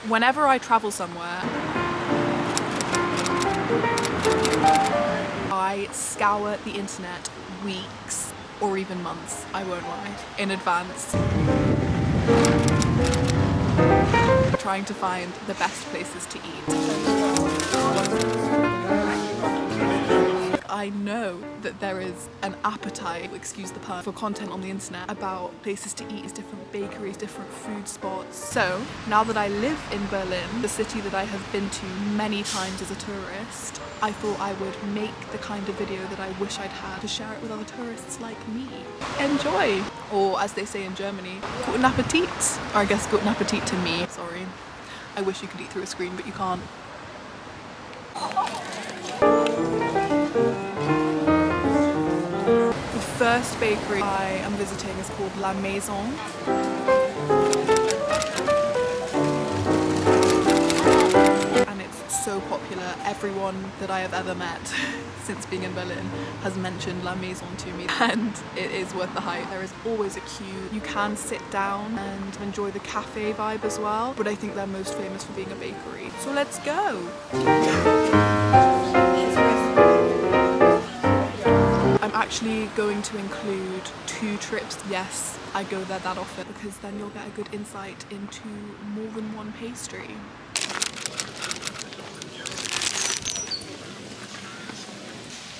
Whenever I travel somewhere, I scour the internet weeks or even months, I won't lie, in advance, trying to find the best places to eat. I know that there is an appetite, excuse the pun, for content on the internet about places to eat, different bakeries, different food spots. So now that I live in Berlin, the city that I have been to many times as a tourist, I thought I would make the kind of video that I wish I'd had to share it with other tourists like me. Enjoy! Or as they say in Germany, guten Appetit! Or I guess guten Appetit to me, sorry. I wish you could eat through a screen, but you can't. The first bakery I am visiting is called La Maison. And it's so popular. Everyone that I have ever met since being in Berlin has mentioned La Maison to me, and it is worth the hype. There is always a queue. You can sit down and enjoy the cafe vibe as well, but I think they're most famous for being a bakery. So let's go! I'm actually going to include 2 trips. Yes, I go there that often because then you'll get a good insight into more than one pastry.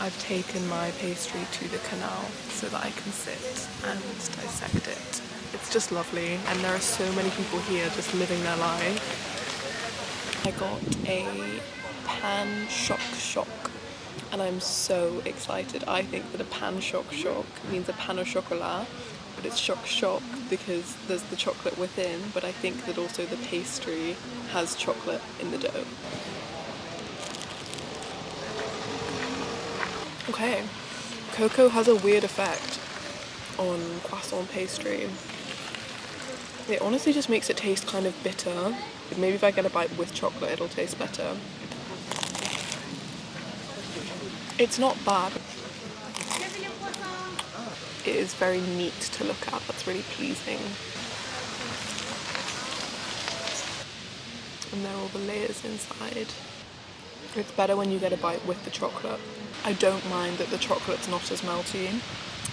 I've taken my pastry to the canal so that I can sit and dissect it. It's just lovely, and there are so many people here just living their life. I got a pan shock, and I'm so excited. I think that a pan shock means a pan au chocolat, but it's shock because there's the chocolate within, but I think that also the pastry has chocolate in the dough. Okay, cocoa has a weird effect on croissant pastry. It honestly just makes it taste kind of bitter. Maybe if I get a bite with chocolate, it'll taste better. It's not bad. It is very neat to look at. That's really pleasing. And there are all the layers inside. It's better when you get a bite with the chocolate. I don't mind that the chocolate's not as melty.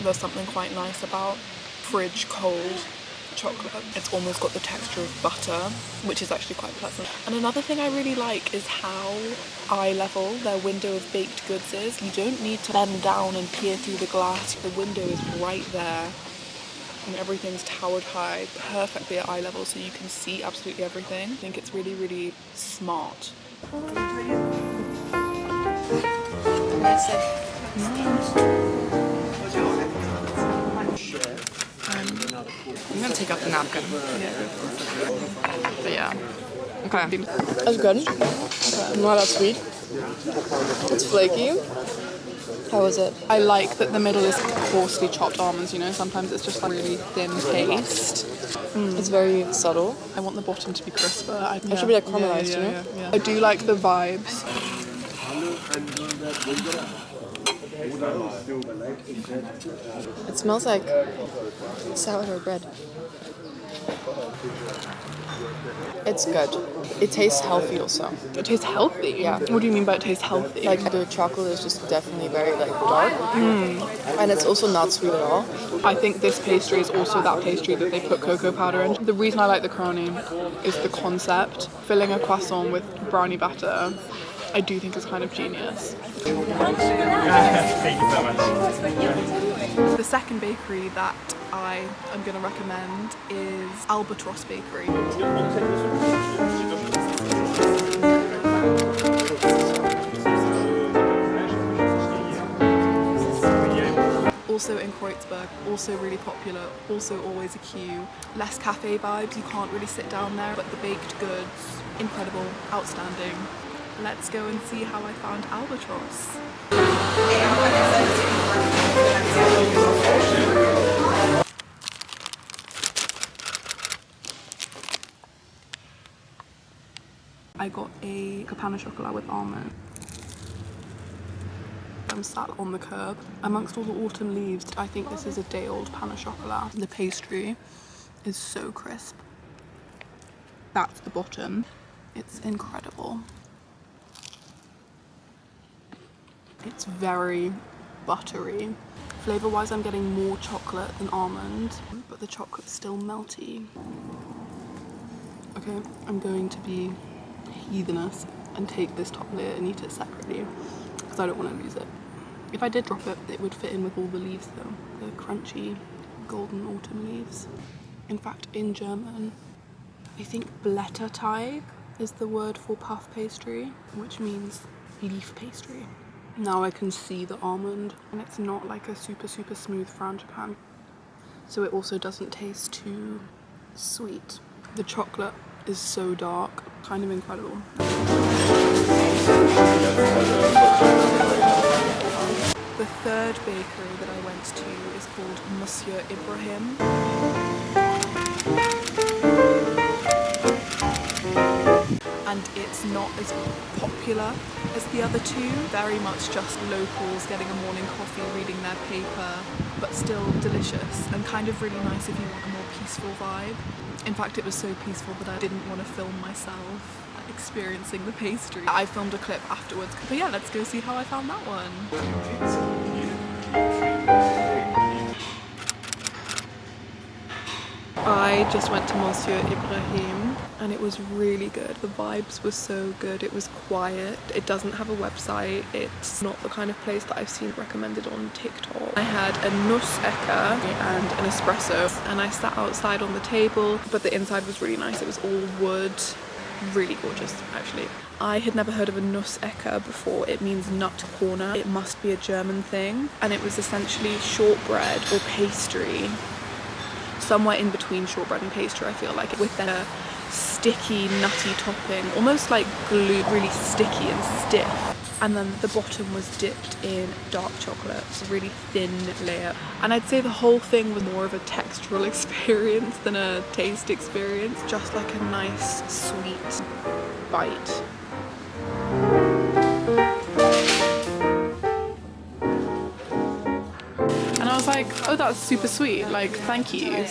There's something quite nice about fridge cold chocolate. It's almost got the texture of butter, which is actually quite pleasant. And another thing I really like is how eye level their window of baked goods is. You don't need to bend down and peer through the glass. The window is right there and everything's towered high, perfectly at eye level, so you can see absolutely everything. I think it's really, really smart. I'm gonna take out the napkin. But yeah. Okay. That's good. Not that sweet. It's flaky. How is it? I like that the middle is coarsely chopped almonds, you know, sometimes it's just like really thin paste. It's very subtle. I want the bottom to be crisper. It should be like caramelized, you know? Yeah. I do like the vibes. It smells like sourdough bread. It's good. It tastes healthy also. It tastes healthy? Yeah. What do you mean by it tastes healthy? Like the chocolate is just definitely very like dark. And it's also not sweet at all. I think this pastry is also that pastry that they put cocoa powder in. The reason I like the crony is the concept. Filling a croissant with brownie batter, I do think is kind of genius. Thank you so much. The second bakery that I am going to recommend is Albatross Bakery. Also in Kreuzberg, also really popular, also always a queue. Less cafe vibes, you can't really sit down there, but the baked goods, incredible, outstanding. Let's go and see how I found Albatross. I got a pan au chocolat with almond. I'm sat on the curb amongst all the autumn leaves. I think this is a day-old pan au chocolat. The pastry is so crisp. That's the bottom. It's incredible. It's very buttery. Flavour-wise, I'm getting more chocolate than almond, but the chocolate's still melty. Okay, I'm going to be heathenous and take this top layer and eat it separately because I don't want to lose it. If I did drop it, it would fit in with all the leaves though, the crunchy golden autumn leaves. In fact, in German, I think Blätterteig is the word for puff pastry, which means leaf pastry. Now I can see the almond, and it's not like a super smooth frangipane, so it also doesn't taste too sweet. The chocolate is so dark, kind of incredible. The third bakery that I went to is called Monsieur Ibrahim. And it's not as popular as the other two. Very much just locals getting a morning coffee, reading their paper, but still delicious and kind of really nice if you want a more peaceful vibe. In fact, it was so peaceful that I didn't want to film myself experiencing the pastry. I filmed a clip afterwards, but yeah, let's go see how I found that one. I just went to Monsieur Ibrahim and it was really good. The vibes were so good. It was quiet. It doesn't have a website. It's not the kind of place that I've seen recommended on TikTok. I had a Nuss-Ecke and an espresso and I sat outside on the table, but the inside was really nice. It was all wood. Really gorgeous, actually. I had never heard of a Nuss-Ecke before. It means nut corner. It must be a German thing. And it was essentially shortbread or pastry, somewhere in between shortbread and pastry, I feel like, with their sticky, nutty topping, almost like glue, really sticky and stiff. And then the bottom was dipped in dark chocolate, so a really thin layer. And I'd say the whole thing was more of a textural experience than a taste experience, just like a nice, sweet bite. And I was like, oh, that's super sweet, like, thank you.